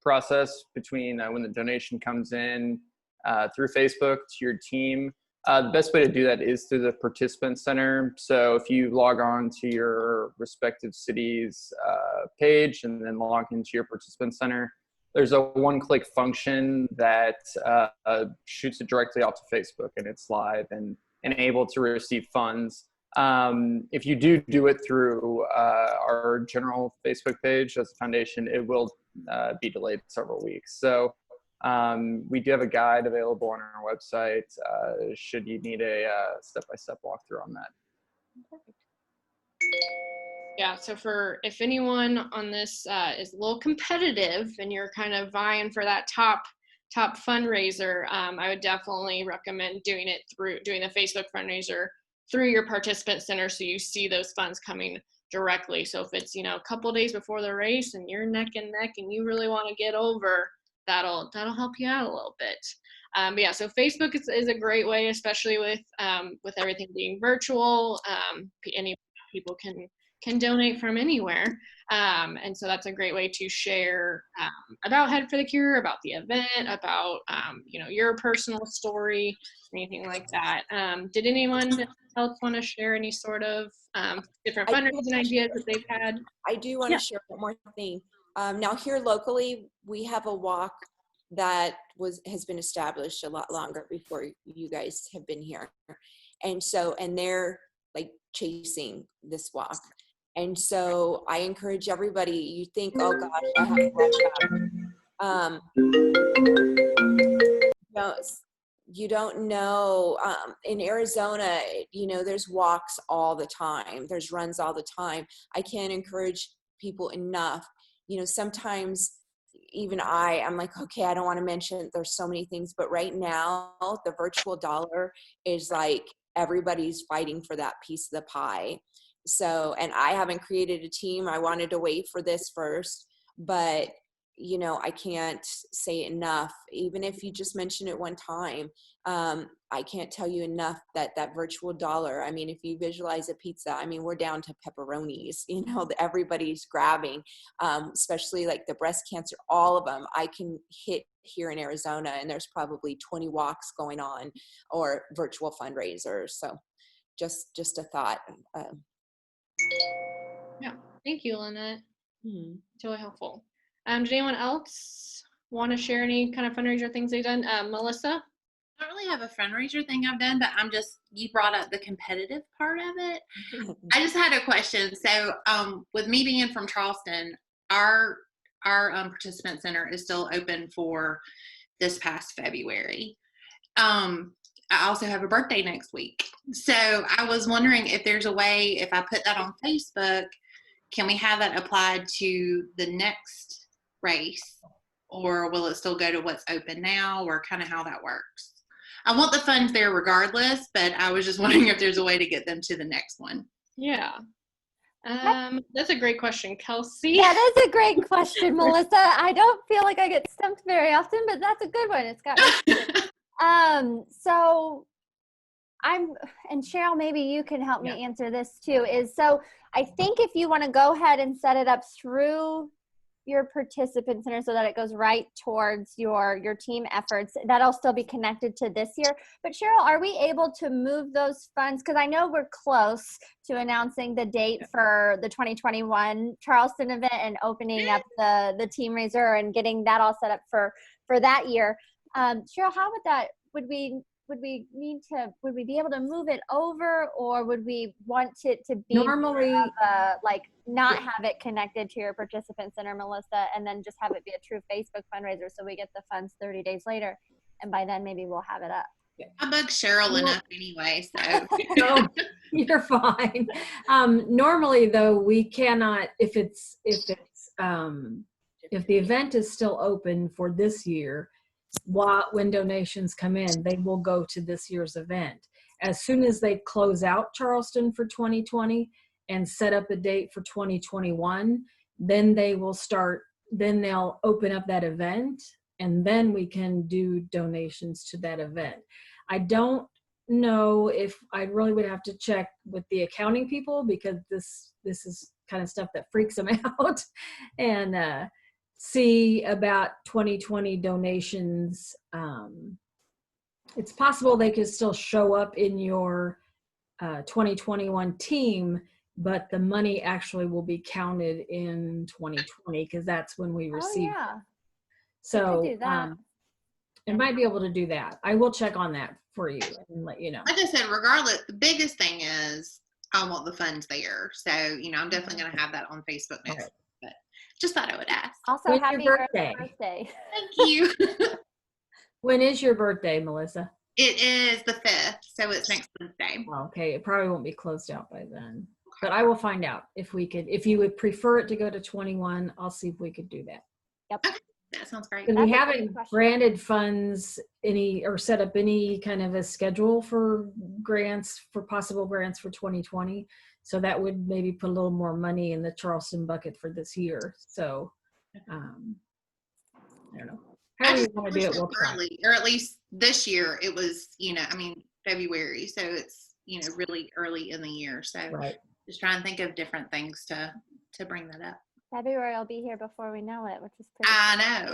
process between when the donation comes in through Facebook to your team, the best way to do that is through the participant center. So if you log on to your respective city's page and then log into your participant center, there's a one-click function that shoots it directly out to Facebook, and it's live and able to receive funds. If you do it through our general Facebook page as a foundation, it will be delayed several weeks. So we do have a guide available on our website should you need a step-by-step walkthrough on that. Perfect. Yeah, so if anyone on this is a little competitive and you're kind of vying for that top fundraiser, I would definitely recommend doing the Facebook fundraiser through your participant center, so you see those funds coming directly. So if it's a couple of days before the race and you're neck and neck and you really want to get over, that'll help you out a little bit. But yeah, so Facebook is a great way, especially with everything being virtual. Any people can donate from anywhere. And so that's a great way to share about Head for the Cure, about the event, about your personal story, anything like that. Did anyone else want to share any sort of different fundraising ideas that they've had? I do want to share one more thing. Now here locally, we have a walk that has been established a lot longer before you guys have been here. And they're like chasing this walk. And so I encourage everybody, you think, oh gosh, I have to rush up. You don't know, in Arizona, there's walks all the time. There's runs all the time. I can't encourage people enough. Sometimes even I'm like, okay, I don't want to mention, there's so many things, but right now the virtual dollar is like, everybody's fighting for that piece of the pie. So, and I haven't created a team. I wanted to wait for this first, but I can't say enough. Even if you just mention it one time, I can't tell you enough that virtual dollar, I mean, if you visualize a pizza, I mean, we're down to pepperonis, everybody's grabbing, especially like the breast cancer, all of them I can hit here in Arizona, and there's probably 20 walks going on or virtual fundraisers. So just a thought. Yeah, thank you, Lynette. It's really helpful. Did anyone else want to share any kind of fundraiser things they've done? Melissa? I don't really have a fundraiser thing I've done, but you brought up the competitive part of it. I just had a question. So with me being from Charleston, our participant center is still open for this past February. I also have a birthday next week. So I was wondering if there's a way, if I put that on Facebook, can we have that applied to the next race, or will it still go to what's open now, or kind of how that works? I want the funds there regardless, but I was just wondering if there's a way to get them to the next one. Yeah. That's a great question, Kelsey. That is a great question, Melissa. I don't feel like I get stumped very often, but that's a good one. It's got so and Cheryl, maybe you can help me answer this too, so I think if you want to go ahead and set it up through your participant center so that it goes right towards your team efforts, that'll still be connected to this year. But Cheryl, are we able to move those funds? Because I know we're close to announcing the date for the 2021 Charleston event and opening up the team raiser and getting that all set up for that year. Cheryl, how would we be able to move it over, or would we want it to be normally not have it connected to your participant center, Melissa, and then just have it be a true Facebook fundraiser so we get the funds 30 days later, and by then maybe we'll have it up? I bug Cheryl enough anyway, so. No, you're fine. Normally though, we cannot, if the event is still open for this year, when donations come in, they will go to this year's event. As soon as they close out Charleston for 2020 and set up a date for 2021, then they'll open up that event, and then we can do donations to that event. I don't know if I really would have to check with the accounting people, because this is kind of stuff that freaks them out, and see about 2020 donations. It's possible they could still show up in your 2021 team, but the money actually will be counted in 2020, because that's when we receive. Oh, yeah. So do that. it might be able to do that. I will check on that for you and let you know. Like I said, regardless, the biggest thing is I want the funds there. So, I'm definitely going to have that on Facebook next. But just thought I would ask. Also, When's happy your birthday. birthday? Thank you. When is your birthday, Melissa? It is the 5th, so it's next Wednesday. Okay, it probably won't be closed out by then. But I will find out if you would prefer it to go to 21, I'll see if we could do that. Yep. Okay, that sounds great. We haven't granted funds or set up any kind of a schedule for possible grants for 2020. So that would maybe put a little more money in the Charleston bucket for this year. So I don't know. How do you want to do it? We'll try. Early, or at least this year it was, February. So it's, really early in the year. So just trying to think of different things to bring that up. February will be here before we know it, which is pretty I know.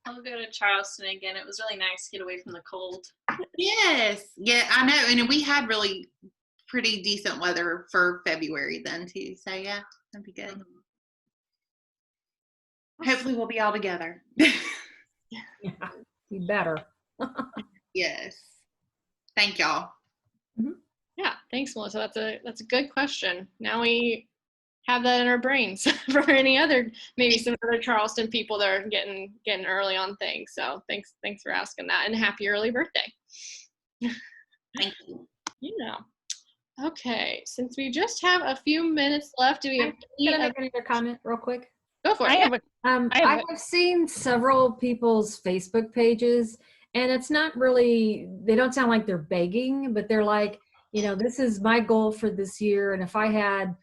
I'll go to Charleston again. It was really nice to get away from the cold. Yes. Yeah, I know. And we had really pretty decent weather for February then too. So yeah, that'd be good. Hopefully we'll be all together. Yeah, you better. Yes. Thank y'all. Yeah, thanks, Melissa. That's a good question. Now we have that in our brains for any other, maybe some other Charleston people that are getting early on things. So thanks for asking that, and happy early birthday. Thank you. Okay, since we just have a few minutes left, do we have another comment real quick? Go for it. I have seen several people's Facebook pages, and it's not really, they don't sound like they're begging, but they're like, this is my goal for this year, and if I had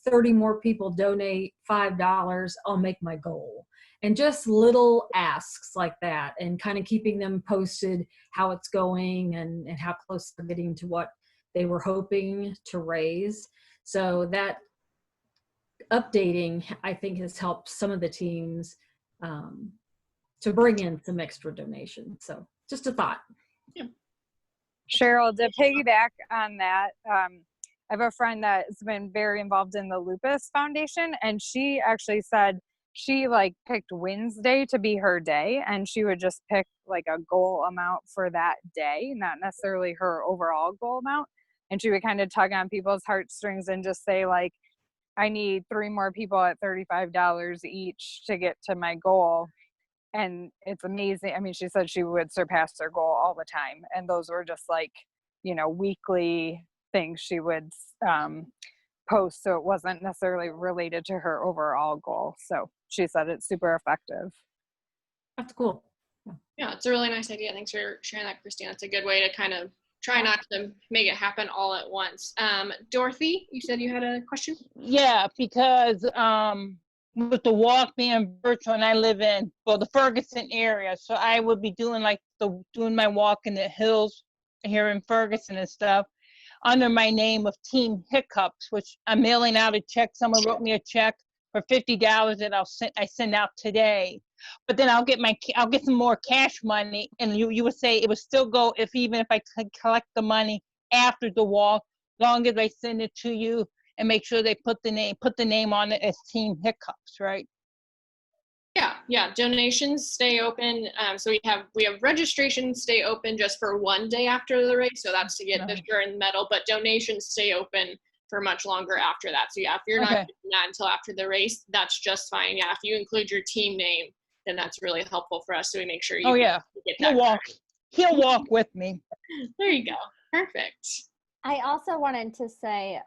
30 more people donate $5, I'll make my goal. And just little asks like that, and kind of keeping them posted how it's going and how close they're getting to what they were hoping to raise. So that updating, I think, has helped some of the teams to bring in some extra donations. So just a thought. Yeah. Cheryl, to piggyback on that, I have a friend that's been very involved in the Lupus Foundation, and she actually said she picked Wednesday to be her day, and she would just pick a goal amount for that day, not necessarily her overall goal amount. And she would kind of tug on people's heartstrings and just say I need 3 more people at $35 each to get to my goal. And it's amazing. I mean, she said she would surpass their goal all the time. And those were just weekly things she would post. So it wasn't necessarily related to her overall goal. So she said it's super effective. That's cool. Yeah, it's a really nice idea. Thanks for sharing that, Christina. It's a good way to kind of try not to make it happen all at once. Dorothy, you said you had a question? Yeah, because with the walk being virtual, and I live in the Ferguson area, so I would be doing doing my walk in the hills here in Ferguson and stuff under my name of Team Hiccups, which I'm mailing out a check. Someone wrote me a check for $50 that I send out today. But then I'll get some more cash money, and you would say it would still go even if I could collect the money after the walk, long as I send it to you and make sure they put the name on it as Team Hiccups, right? Yeah. Donations stay open. So we have registration stay open just for one day after the race. So that's to get the shirt and medal, but donations stay open for much longer after that. So yeah, if you're not doing that until after the race, that's just fine. Yeah, if you include your team name, then that's really helpful for us. So we make sure you Oh yeah, get that. He'll walk with me. There you go. Perfect. I also wanted to say,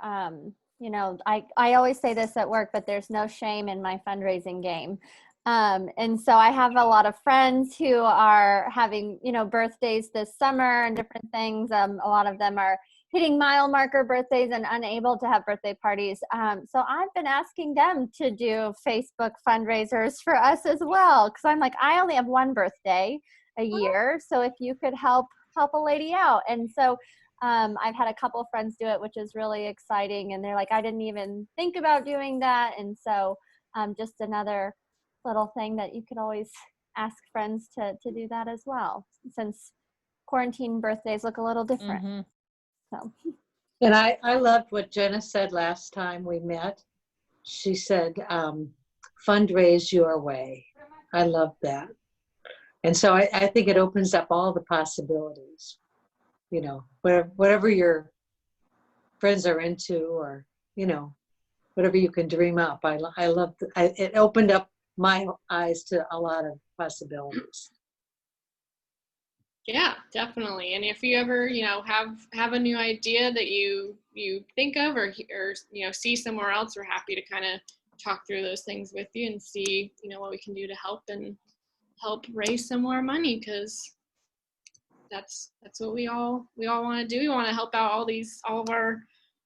you know, I always say this at work, but there's no shame in my fundraising game. And so I have a lot of friends who are having, you know, birthdays this summer and different things. A lot of them are hitting mile marker birthdays and unable to have birthday parties. So I've been asking them to do Facebook fundraisers for us as well. Cause I'm like, I only have one birthday a year. So if you could help a lady out. And so I've had a couple of friends do it, which is really exciting. And they're like, I didn't even think about doing that. And so just another little thing that you could always ask friends to do that as well, since quarantine birthdays look a little different. Mm-hmm. So. And I loved what Jenna said last time we met. She said, fundraise your way. I love that. And so I think it opens up all the possibilities, you know, whatever your friends are into, or, you know, whatever you can dream up. I love it opened up my eyes to a lot of possibilities. Yeah, definitely. And if you ever, you know, have a new idea that you think of, or you know, see somewhere else, we're happy to kind of talk through those things with you and see, you know, what we can do to help raise some more money, because that's what we all want to do. We want to help out all of our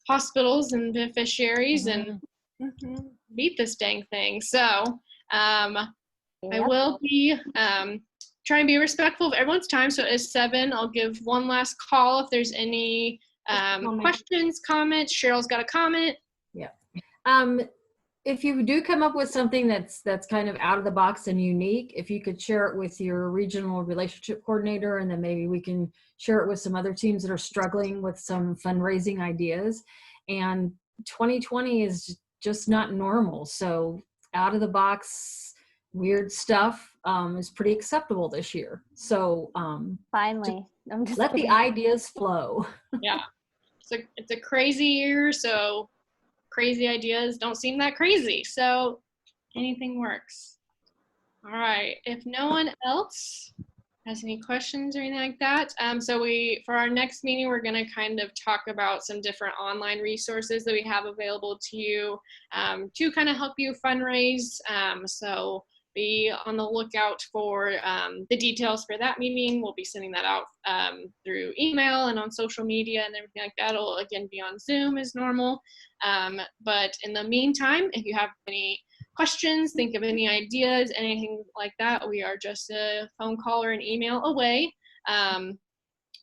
hospitals and beneficiaries and beat this dang thing. So I will be try and be respectful of everyone's time. So it's 7. I'll give one last call if there's any questions, comments. Cheryl's got a comment. Yeah. If you do come up with something that's kind of out of the box and unique, if you could share it with your regional relationship coordinator, and then maybe we can share it with some other teams that are struggling with some fundraising ideas. And 2020 is just not normal. So out of the box, weird stuff is pretty acceptable this year. So finally, let the ideas flow. Yeah, it's a crazy year, so crazy ideas don't seem that crazy. So anything works. All right, if no one else has any questions or anything like that, so for our next meeting, we're going to kind of talk about some different online resources that we have available to you to kind of help you fundraise. So be on the lookout for the details for that meeting. We'll be sending that out through email and on social media and everything like that. It'll again be on Zoom as normal. But in the meantime, if you have any questions, think of any ideas, anything like that, we are just a phone call or an email away.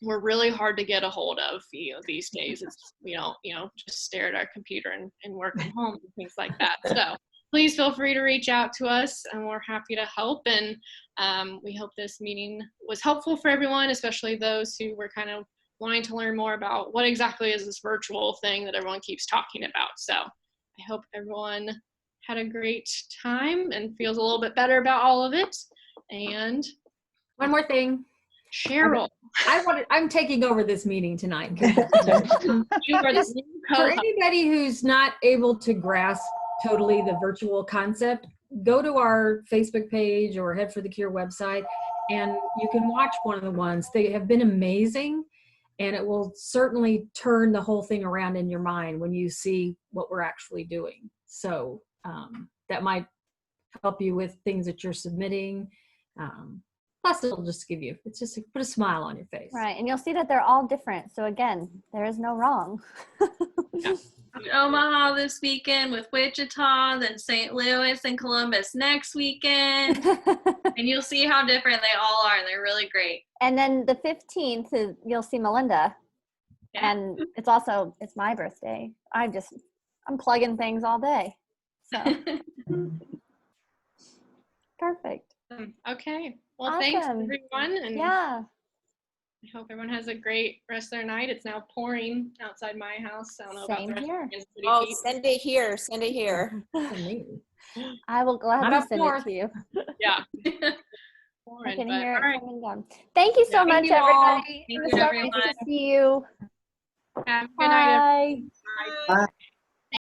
We're really hard to get a hold of, you know, these days. It's, we don't, you know, just stare at our computer and work from home and things like that. So please feel free to reach out to us, and we're happy to help. And we hope this meeting was helpful for everyone, especially those who were kind of wanting to learn more about what exactly is this virtual thing that everyone keeps talking about. So I hope everyone had a great time and feels a little bit better about all of it. And one more thing, Cheryl, I'm taking over this meeting tonight. For anybody who's not able to grasp totally the virtual concept, go to our Facebook page or Head for the Cure website, and you can watch one of the ones. They have been amazing, and it will certainly turn the whole thing around in your mind when you see what we're actually doing. So that might help you with things that you're submitting. Plus, it'll just give you, it's just put a smile on your face. Right, and you'll see that they're all different. So again, there is no wrong. Omaha this weekend with Wichita, then St. Louis and Columbus next weekend. And you'll see how different they all are. They're really great. And then the 15th, you'll see Melinda. Yeah. And it's my birthday. I'm plugging things all day. So perfect. Okay. Well, awesome. Thanks everyone. And yeah. I hope everyone has a great rest of their night. It's now pouring outside my house. I don't know Same about the here. Oh, send it here. Send it here. I will gladly send it to you. Yeah. I can hear it coming down. Thank you so much, you everybody. Thank it was so nice to see you. Have a good night. Bye. Bye.